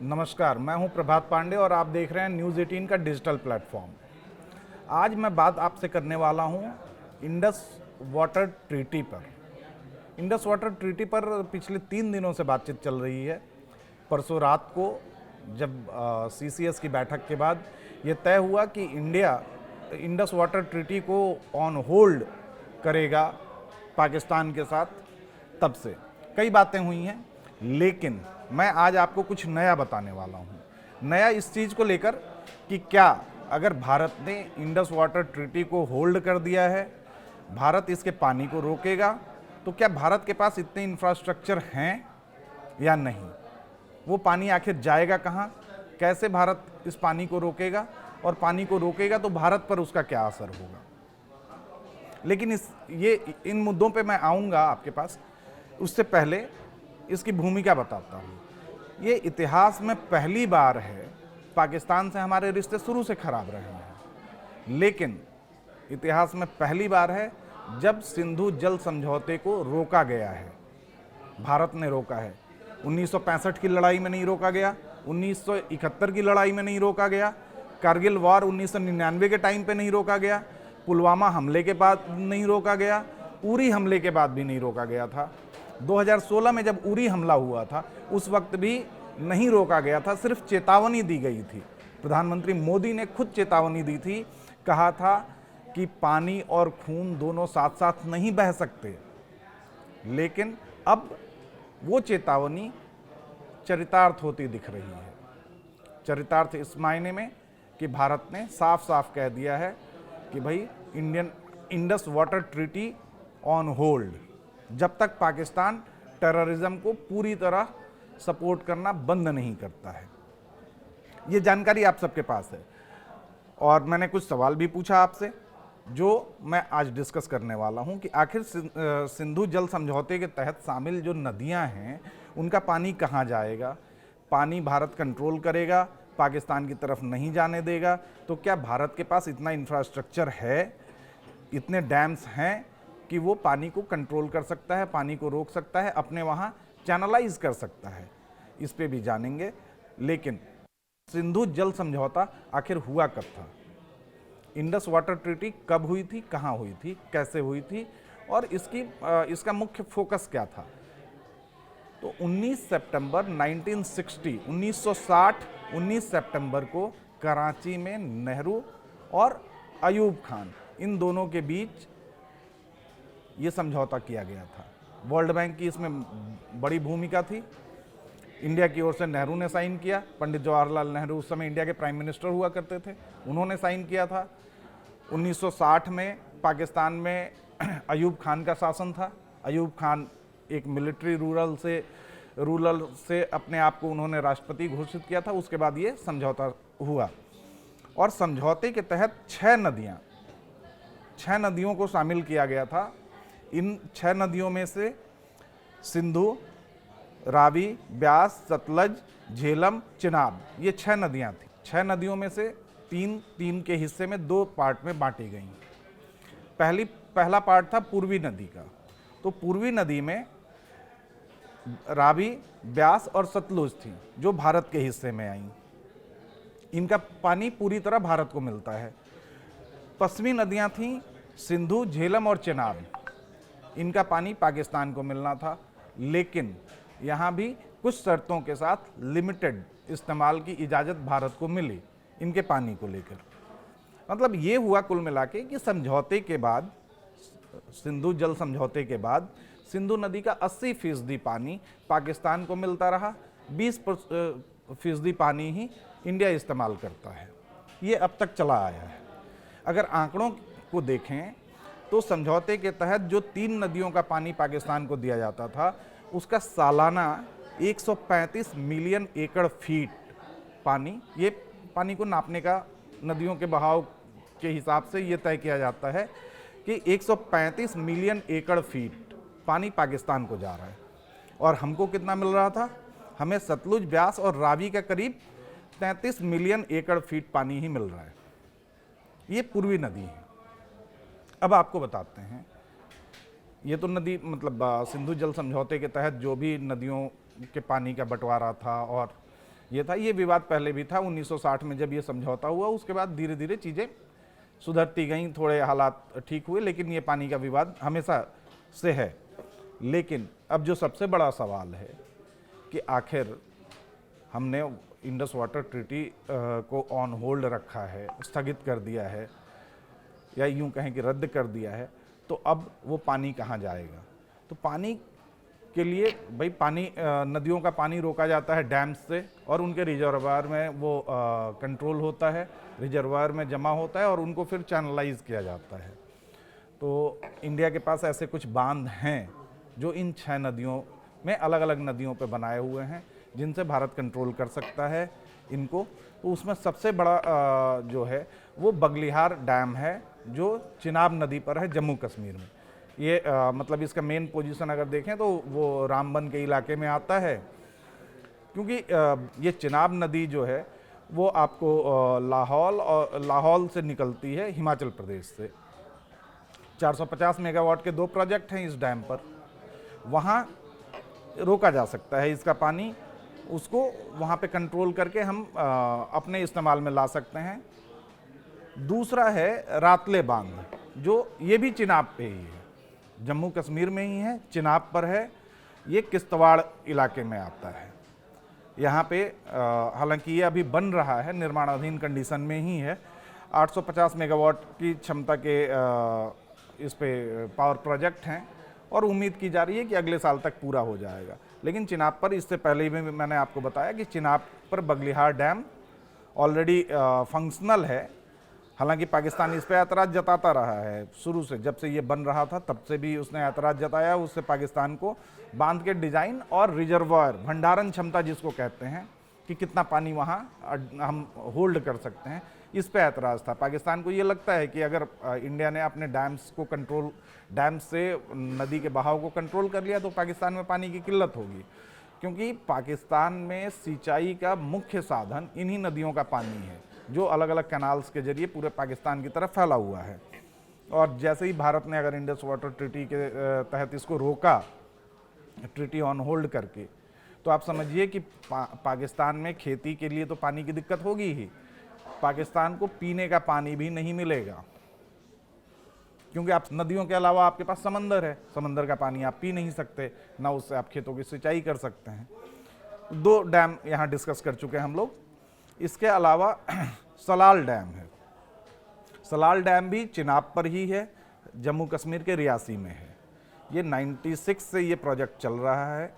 नमस्कार, मैं हूं प्रभात पांडे और आप देख रहे हैं न्यूज़ 18 का डिजिटल प्लेटफॉर्म। आज मैं बात आपसे करने वाला हूं इंडस वाटर ट्रीटी पर। इंडस वाटर ट्रीटी पर पिछले 3 दिनों से बातचीत चल रही है। परसों रात को जब सीसीएस की बैठक के बाद ये तय हुआ कि इंडिया इंडस वाटर ट्रीटी को ऑन होल्ड करेगा पाकिस्तान के साथ, तब से कई बातें हुई हैं, लेकिन मैं आज आपको कुछ नया बताने वाला हूं। नया इस चीज़ को लेकर कि क्या अगर भारत ने इंडस वाटर ट्रीटी को होल्ड कर दिया है, भारत इसके पानी को रोकेगा, तो क्या भारत के पास इतने इंफ्रास्ट्रक्चर हैं या नहीं? वो पानी आखिर जाएगा कहाँ? कैसे भारत इस पानी को रोकेगा? और पानी को रोकेगा तो भारत पर उसका क्या असर होगा? लेकिन इन मुद्दों पे मैं आऊँगा आपके पास, उससे पहले इसकी भूमिका बताता हूँ। ये इतिहास में पहली बार है, पाकिस्तान से हमारे रिश्ते शुरू से खराब रहे हैं, लेकिन इतिहास में पहली बार है जब सिंधु जल समझौते को रोका गया है। भारत ने रोका है। 1965 की लड़ाई में नहीं रोका गया, 1971 की लड़ाई में नहीं रोका गया, कारगिल वॉर 1999 के टाइम पे नहीं रोका गया, पुलवामा हमले के बाद नहीं रोका गया, उरी हमले के बाद भी नहीं रोका गया था। 2016 में जब उरी हमला हुआ था उस वक्त भी नहीं रोका गया था, सिर्फ चेतावनी दी गई थी। प्रधानमंत्री मोदी ने खुद चेतावनी दी थी, कहा था कि पानी और खून दोनों साथ साथ नहीं बह सकते। लेकिन अब वो चेतावनी चरितार्थ होती दिख रही है। चरितार्थ इस मायने में कि भारत ने साफ साफ कह दिया है कि भाई Indus water treaty on hold, जब तक पाकिस्तान टेररिज्म को पूरी तरह सपोर्ट करना बंद नहीं करता है। ये जानकारी आप सबके पास है और मैंने कुछ सवाल भी पूछा आपसे, जो मैं आज डिस्कस करने वाला हूं कि आखिर सिंधु जल समझौते के तहत शामिल जो नदियां हैं उनका पानी कहां जाएगा? पानी भारत कंट्रोल करेगा, पाकिस्तान की तरफ नहीं जाने देगा, तो क्या भारत के पास इतना इंफ्रास्ट्रक्चर है, इतने डैम्स हैं कि वो पानी को कंट्रोल कर सकता है, पानी को रोक सकता है, अपने वहाँ चैनलाइज कर सकता है? इस पे भी जानेंगे। लेकिन सिंधु जल समझौता आखिर हुआ कब था? इंडस वाटर ट्रीटी कब हुई थी, कहाँ हुई थी, कैसे हुई थी और इसका मुख्य फोकस क्या था? तो 19 सितंबर 1960 सितंबर को कराची में नेहरू और अयूब खान, इन दोनों के बीच ये समझौता किया गया था। वर्ल्ड बैंक की इसमें बड़ी भूमिका थी। इंडिया की ओर से नेहरू ने साइन किया, पंडित जवाहरलाल नेहरू उस समय इंडिया के प्राइम मिनिस्टर हुआ करते थे, उन्होंने साइन किया था। 1960 में पाकिस्तान में अयूब खान का शासन था। अयूब खान एक मिलिट्री रूरल से अपने आप को उन्होंने राष्ट्रपति घोषित किया था। उसके बाद ये समझौता हुआ और समझौते के तहत 6 नदियों को शामिल किया गया था। इन 6 नदियों में से सिंधु, रावी, ब्यास, सतलज, झेलम, चिनाब, ये 6 नदियां थी। 6 नदियों में से तीन के हिस्से में 2 पार्ट में बांटी गई। पहला पार्ट था पूर्वी नदी का। तो पूर्वी नदी में रावी, ब्यास और सतलुज थी जो भारत के हिस्से में आई। इनका पानी पूरी तरह भारत को मिलता है। पश्चिमी नदियां थीं सिंधु, झेलम और चिनाब, इनका पानी पाकिस्तान को मिलना था, लेकिन यहाँ भी कुछ शर्तों के साथ लिमिटेड इस्तेमाल की इजाज़त भारत को मिली इनके पानी को लेकर। मतलब ये हुआ कुल मिला के कि समझौते के बाद, सिंधु जल समझौते के बाद सिंधु नदी का 80% पानी पाकिस्तान को मिलता रहा, 20% पानी ही इंडिया इस्तेमाल करता है। ये अब तक चला आया है। अगर आंकड़ों को देखें तो समझौते के तहत जो 3 नदियों का पानी पाकिस्तान को दिया जाता था, उसका सालाना 135 मिलियन एकड़ फीट पानी, ये पानी को नापने का नदियों के बहाव के हिसाब से ये तय किया जाता है कि 135 मिलियन एकड़ फीट पानी पाकिस्तान को जा रहा है। और हमको कितना मिल रहा था? हमें सतलुज, ब्यास और रावी का करीब 33 मिलियन एकड़ फीट पानी ही मिल रहा है। ये पूर्वी नदी है। अब आपको बताते हैं, ये तो नदी मतलब सिंधु जल समझौते के तहत जो भी नदियों के पानी का बंटवारा था और ये था। ये विवाद पहले भी था 1960 में जब ये समझौता हुआ, उसके बाद धीरे धीरे चीज़ें सुधरती गईं, थोड़े हालात ठीक हुए, लेकिन ये पानी का विवाद हमेशा से है। लेकिन अब जो सबसे बड़ा सवाल है कि आखिर हमने इंडस वाटर ट्रीटी को ऑन होल्ड रखा है, स्थगित कर दिया है, या यूं कहें कि रद्द कर दिया है, तो अब वो पानी कहाँ जाएगा? तो पानी के लिए भाई पानी नदियों का पानी रोका जाता है डैम्स से, और उनके रिजर्वायर में वो कंट्रोल होता है, रिजर्वायर में जमा होता है और उनको फिर चैनलाइज किया जाता है। तो इंडिया के पास ऐसे कुछ बांध हैं जो इन 6 नदियों में अलग अलग नदियों पे बनाए हुए हैं, जिनसे भारत कंट्रोल कर सकता है इनको। तो उसमें सबसे बड़ा जो है वो बगलिहार डैम है, जो चिनाब नदी पर है, जम्मू कश्मीर में। ये मतलब इसका मेन पोजीशन अगर देखें तो वो रामबन के इलाके में आता है, क्योंकि ये चिनाब नदी जो है वो आपको लाहौल से निकलती है, हिमाचल प्रदेश से। 450 मेगावाट के 2 प्रोजेक्ट हैं इस डैम पर, वहाँ रोका जा सकता है इसका पानी, उसको वहाँ पे कंट्रोल करके हम अपने इस्तेमाल में ला सकते हैं। दूसरा है रातले बांध, जो ये भी चिनाब पे ही है, जम्मू कश्मीर में ही है, चिनाब पर है। ये किश्तवाड़ इलाके में आता है। यहाँ पे हालांकि ये अभी बन रहा है, निर्माणाधीन कंडीशन में ही है। 850 मेगावाट की क्षमता के इस पे पावर प्रोजेक्ट हैं, और उम्मीद की जा रही है कि अगले साल तक पूरा हो जाएगा। लेकिन चिनाब पर इससे पहले भी मैंने आपको बताया कि चिनाब पर बगलिहार डैम ऑलरेडी फंक्शनल है। हालांकि पाकिस्तान इस पर ऐतराज़ जताता रहा है शुरू से, जब से ये बन रहा था तब से भी उसने ऐतराज़ जताया। उससे पाकिस्तान को बांध के डिज़ाइन और रिजर्वायर, भंडारण क्षमता जिसको कहते हैं कि कितना पानी वहाँ हम होल्ड कर सकते हैं, इस पे ऐतराज़ था। पाकिस्तान को ये लगता है कि अगर इंडिया ने अपने डैम्स को कंट्रोल, डैम्स से नदी के बहाव को कंट्रोल कर लिया तो पाकिस्तान में पानी की किल्लत होगी, क्योंकि पाकिस्तान में सिंचाई का मुख्य साधन इन्हीं नदियों का पानी है, जो अलग अलग कैनाल्स के जरिए पूरे पाकिस्तान की तरफ फैला हुआ है। और जैसे ही भारत ने अगर इंडस वाटर ट्रीटी के तहत इसको रोका, ट्रीटी ऑन होल्ड करके, तो आप समझिए कि पाकिस्तान में खेती के लिए तो पानी की दिक्कत होगी ही, पाकिस्तान को पीने का पानी भी नहीं मिलेगा, क्योंकि आप नदियों के अलावा आपके पास समंदर है, समंदर का पानी आप पी नहीं सकते, ना उससे आप खेतों की सिंचाई कर सकते हैं। 2 डैम यहाँ डिस्कस कर चुके हैं हम लोग। इसके अलावा सलाल डैम है। सलाल डैम भी चिनाब पर ही है, जम्मू कश्मीर के रियासी में है। ये 96 से ये प्रोजेक्ट चल रहा है,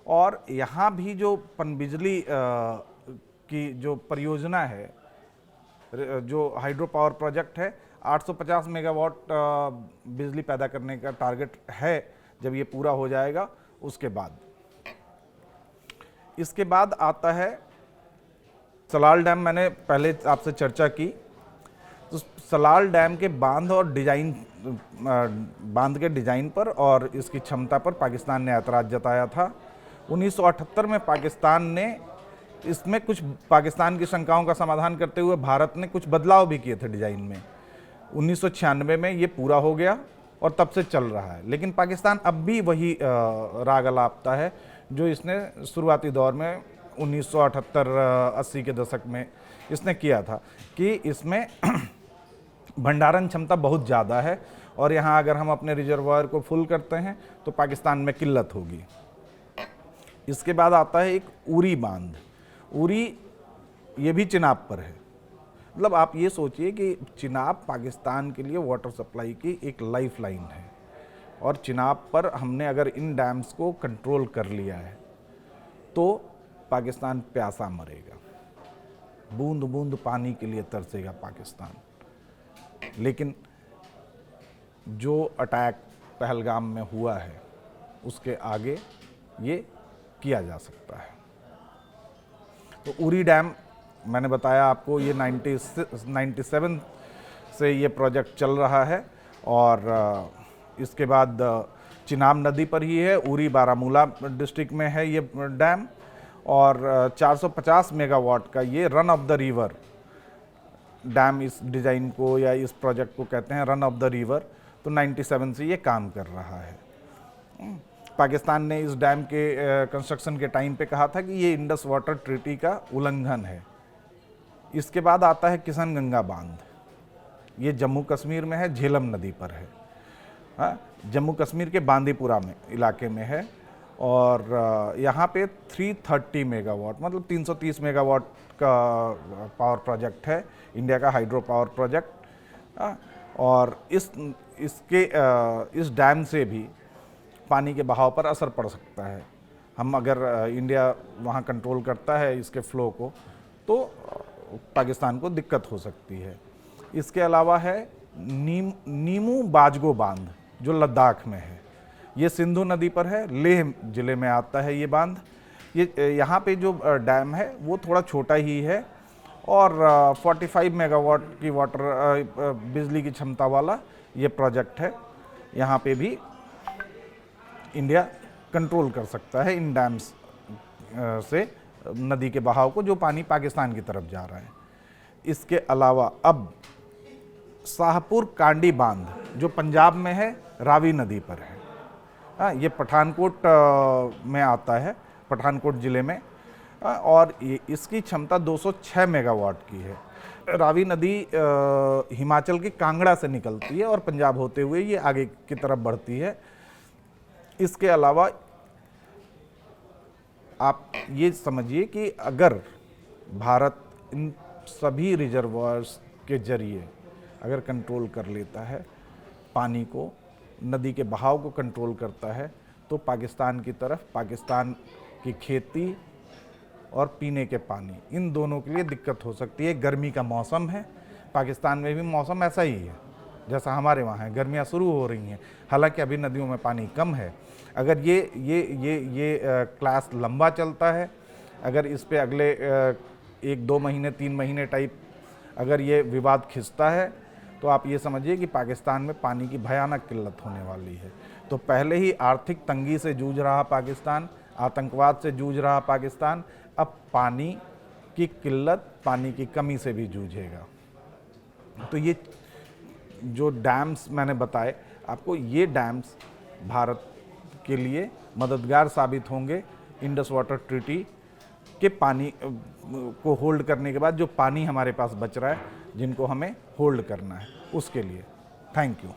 और यहाँ भी जो पनबिजली की जो परियोजना है, जो हाइड्रो पावर प्रोजेक्ट है, 850 मेगावाट बिजली पैदा करने का टारगेट है जब ये पूरा हो जाएगा। उसके बाद इसके बाद आता है सलाल डैम। मैंने पहले आपसे चर्चा की, तो सलाल डैम के बांध और डिजाइन, बांध के डिजाइन पर और इसकी क्षमता पर पाकिस्तान ने ऐतराज़ जताया था। 1978 में पाकिस्तान ने इसमें कुछ, पाकिस्तान की शंकाओं का समाधान करते हुए भारत ने कुछ बदलाव भी किए थे डिजाइन में। 1996 में ये पूरा हो गया और तब से चल रहा है। लेकिन पाकिस्तान अब भी वही राग अलापता है जो इसने शुरुआती दौर में 1978-80 के दशक में इसने किया था, कि इसमें भंडारण क्षमता बहुत ज़्यादा है, और यहाँ अगर हम अपने रिजर्वायर को फुल करते हैं तो पाकिस्तान में किल्लत होगी। इसके बाद आता है एक उरी बांध। उरी ये भी चिनाब पर है। मतलब आप ये सोचिए कि चिनाब पाकिस्तान के लिए वाटर सप्लाई की एक लाइफ लाइन है, और चिनाब पर हमने अगर इन डैम्स को कंट्रोल कर लिया है तो पाकिस्तान प्यासा मरेगा, बूंद बूंद पानी के लिए तरसेगा पाकिस्तान। लेकिन जो अटैक पहलगाम में हुआ है उसके आगे ये किया जा सकता है। तो उरी डैम मैंने बताया आपको, ये 97 से ये प्रोजेक्ट चल रहा है, और इसके बाद चिनाब नदी पर ही है। उरी बारामूला डिस्ट्रिक्ट में है ये डैम, और 450 मेगावाट का ये run of the river dam, इस डिज़ाइन को या इस प्रोजेक्ट को कहते हैं रन ऑफ द रिवर। तो 97 से ये काम कर रहा है। पाकिस्तान ने इस डैम के कंस्ट्रक्शन के टाइम पे कहा था कि ये इंडस वाटर ट्रीटी का उल्लंघन है। इसके बाद आता है किशनगंगा बांध, ये जम्मू कश्मीर में है, झेलम नदी पर है। हाँ, जम्मू कश्मीर के बांदीपुरा में इलाके में है और यहाँ पे 330 मेगावाट मतलब 330 मेगावाट का पावर प्रोजेक्ट है, इंडिया का हाइड्रो पावर प्रोजेक्ट। और इस डैम से भी पानी के बहाव पर असर पड़ सकता है। हम अगर इंडिया वहाँ कंट्रोल करता है इसके फ्लो को तो पाकिस्तान को दिक्कत हो सकती है। इसके अलावा है नीमू बाजगो बांध जो लद्दाख में है, ये सिंधु नदी पर है, लेह ज़िले में आता है ये बांध। ये यहाँ पे जो डैम है वो थोड़ा छोटा ही है और 45 मेगावाट की बिजली की क्षमता वाला ये प्रोजेक्ट है। यहाँ पे भी इंडिया कंट्रोल कर सकता है इन डैम्स से नदी के बहाव को, जो पानी पाकिस्तान की तरफ जा रहा है। इसके अलावा अब शाहपुर कांडी बांध जो पंजाब में है, रावी नदी पर है। हाँ, ये पठानकोट में आता है, पठानकोट ज़िले में, और इसकी क्षमता 206 मेगावाट की है। रावी नदी हिमाचल के कांगड़ा से निकलती है और पंजाब होते हुए ये आगे की तरफ बढ़ती है। इसके अलावा आप ये समझिए कि अगर भारत इन सभी रिजर्वायर्स के जरिए अगर कंट्रोल कर लेता है, पानी को, नदी के बहाव को कंट्रोल करता है, तो पाकिस्तान की तरफ, पाकिस्तान की खेती और पीने के पानी, इन दोनों के लिए दिक्कत हो सकती है। गर्मी का मौसम है, पाकिस्तान में भी मौसम ऐसा ही है जैसा हमारे वहाँ है, गर्मियाँ शुरू हो रही हैं। हालांकि अभी नदियों में पानी कम है। अगर ये क्लास लंबा चलता है, अगर इस पे अगले 1-2 महीने 3 महीने टाइप अगर ये विवाद खिंचता है तो आप ये समझिए कि पाकिस्तान में पानी की भयानक किल्लत होने वाली है। तो पहले ही आर्थिक तंगी से जूझ रहा पाकिस्तान, आतंकवाद से जूझ रहा पाकिस्तान, अब पानी की किल्लत, पानी की कमी से भी जूझेगा। तो ये जो डैम्स मैंने बताए आपको, ये डैम्स भारत के लिए मददगार साबित होंगे इंडस वाटर ट्रीटी के पानी को होल्ड करने के बाद। जो पानी हमारे पास बच रहा है, जिनको हमें होल्ड करना है, उसके लिए। Thank you.